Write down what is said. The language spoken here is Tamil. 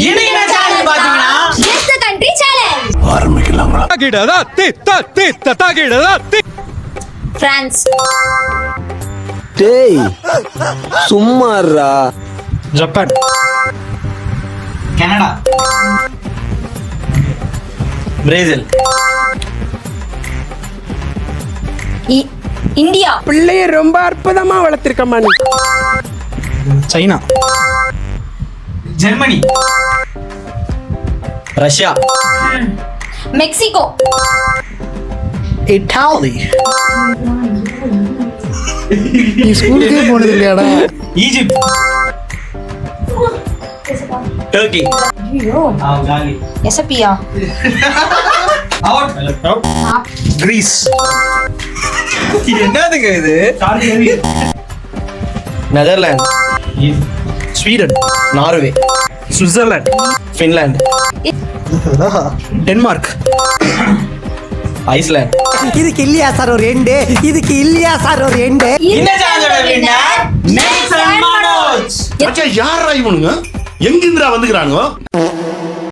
இன்னைக்கு என்ன சேலஞ்ச் பாத்தீங்கன்னா Guess the country challenge. ஆரம்பிக்கலாங்களா? France. டேய் சும்மாறா. Japan, Canada, Brazil, India. பிள்ளைய ரொம்ப அற்புதமா வளர்த்திருக்கமா நீ. China, Germany, Russia, Mexico. Italy, நீ ஸ்கூலுக்கே போனது இல்லையாடா? Egypt, Turkey, Ethiopia. கிரீஸ். இது என்னதுங்க இது? Netherlands, Sweden, Norway, Switzerland, Finland, Denmark, Iceland. இதுக்கு இல்லையா சார் ஒரு எண்டு? இதுக்கு இல்லையா சார் ஒரு எண்டு? இந்த சேனலோட வின்னர் நெல்சன் மனோஜ். மச்சான் யாரா இவனுங்க? எங்கிருந்துடா வந்துக்கிறானுங்க?